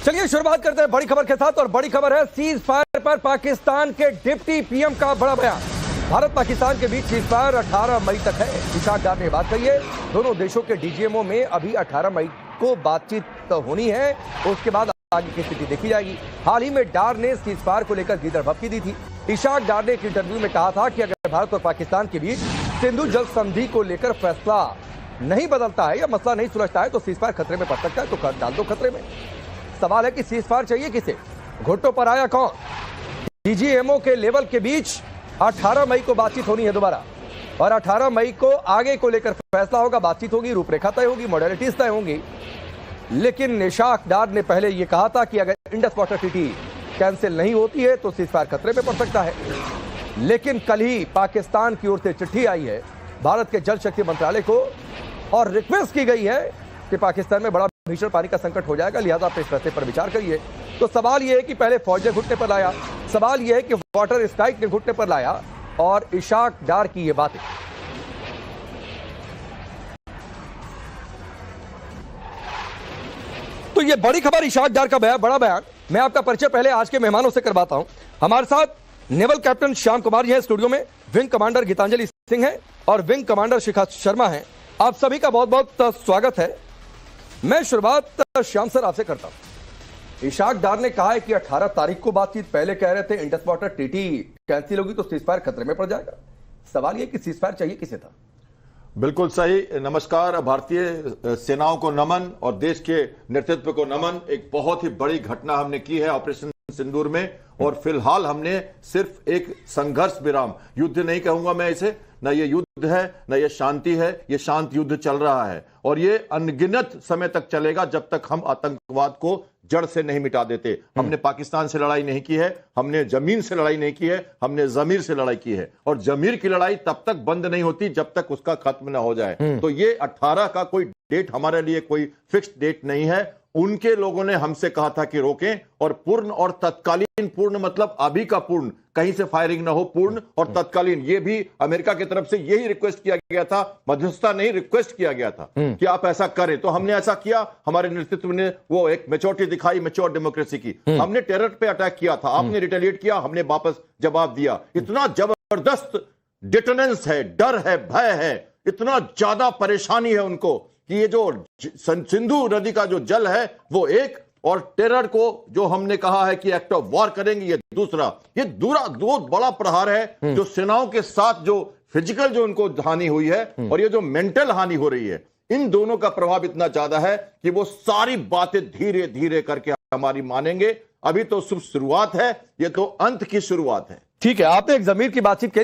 चलिए शुरुआत करते हैं बड़ी खबर के साथ। और बड़ी खबर है सीज फायर पर पाकिस्तान के डिप्टी पीएम का बड़ा बयान। भारत पाकिस्तान के बीच सीज फायर 18 मई तक है। इशाक डार ने बात कही है। दोनों देशों के डीजीएमओ में अभी 18 मई को बातचीत होनी है, उसके बाद आगे की स्थिति देखी जाएगी। हाल ही में डार ने सीज फायर को लेकर गीदड़ भभकी दी थी। इशाक डार ने एक इंटरव्यू में कहा था कि अगर भारत और पाकिस्तान के बीच सिंधु जल संधि को लेकर फैसला नहीं बदलता है या मसला नहीं सुलझता है तो सीज फायर खतरे में पड़ सकता है, तो डाल दो खतरे में। सवाल है कि सीज फायर चाहिए किसे? घुट्टो पर आया कौन? डीजीएमओ के लेवल के बीच 18 मई को बातचीत होनी है दोबारा, और 18 मई को आगे को लेकर फैसला होगा, बातचीत होगी, रूपरेखा तय होगी, मॉडलिटीज तय होंगी। लेकिन इशाक डार ने पहले यह कहा था कि अगर इंडस वाटर ट्रीटी कैंसिल नहीं होती है तो सीज फायर खतरे में पड़ सकता है। लेकिन कल ही पाकिस्तान की ओर से चिट्ठी आई है भारत के जल शक्ति मंत्रालय को, और रिक्वेस्ट की गई है कि पाकिस्तान में बड़ा भीषण पानी का संकट हो जाएगा, लिहाजा आप इस फैसले पर विचार करिए। तो सवाल यह है कि पहले फौज ने घुटने पर लाया, सवाल यह है कि वाटर स्ट्राइक ने घुटने पर लाया, और इशाक डार की ये बातें। तो ये बड़ी खबर, इशाक डार का बड़ा बयान। मैं आपका परिचय पहले आज के मेहमानों से करवाता हूं। हमारे साथ नेवल कैप्टन श्याम कुमार जी हैं स्टूडियो में, विंग कमांडर गीतांजलि सिंह है और विंग कमांडर शिखा शर्मा है। आप सभी का बहुत बहुत स्वागत है। मैं शुरुआत श्याम सर आपसे करता हूं। इशाक डार ने कहा है कि 18 तारीख को बातचीत, पहले कह रहे थे इंडस वाटर ट्रीटी कैंसिल होगी तो सीजफायर खतरे में पड़ जाएगा। सवाल यह कि सीजफायर चाहिए किसे था? बिल्कुल सही। नमस्कार। भारतीय सेनाओं को नमन और देश के नेतृत्व को नमन। एक बहुत ही बड़ी घटना हमने की है ऑपरेशन सिंदूर में, और फिलहाल हमने सिर्फ एक संघर्ष विराम, युद्ध नहीं कहूंगा मैं इसे, न ये युद्ध है न ये शांति है, ये शांत युद्ध चल रहा है और ये अनगिनत समय तक चलेगा जब तक हम आतंकवाद को जड़ से नहीं मिटा देते। हमने पाकिस्तान से लड़ाई नहीं की है, हमने जमीन से लड़ाई नहीं की है, हमने जमीर से लड़ाई की है, और जमीर की लड़ाई तब तक बंद नहीं होती जब तक उसका खत्म न हो जाए। तो ये 18 का कोई डेट हमारे लिए कोई फिक्स्ड डेट नहीं है। उनके लोगों ने हमसे कहा था कि रोकें, और पूर्ण और तत्कालीन, पूर्ण मतलब अभी का पूर्ण, कहीं से फायरिंग ना हो, पूर्ण और तत्कालीन, ये भी अमेरिका की तरफ से यही रिक्वेस्ट किया गया था, मध्यस्थता नहीं, रिक्वेस्ट किया गया था कि आप ऐसा करें। तो हमने ऐसा किया, हमारे नेतृत्व ने वो एक मैच्योरिटी दिखाई, मैच्योर डेमोक्रेसी की। हमने टेरर पे अटैक किया था, आपने रिटेलिएट किया, हमने वापस जवाब दिया। इतना जबरदस्त डिटोनेंस है, डर है, भय है, इतना ज्यादा परेशानी है उनको कि ये जो सिंधु नदी का जो जल है वो एक, और टेरर को जो हमने कहा है कि एक्ट ऑफ वॉर करेंगे ये दूसरा। ये दो बड़ा प्रहार है जो सेनाओं के साथ जो फिजिकल जो उनको हानि हुई है और ये जो मेंटल हानि हो रही है, इन दोनों का प्रभाव इतना ज्यादा है कि वो सारी बातें धीरे धीरे करके हमारी मानेंगे। अभी तो शुभ शुरुआत है, ये तो अंत की शुरुआत है। ठीक है, आपने एक जमीर की बातचीत की।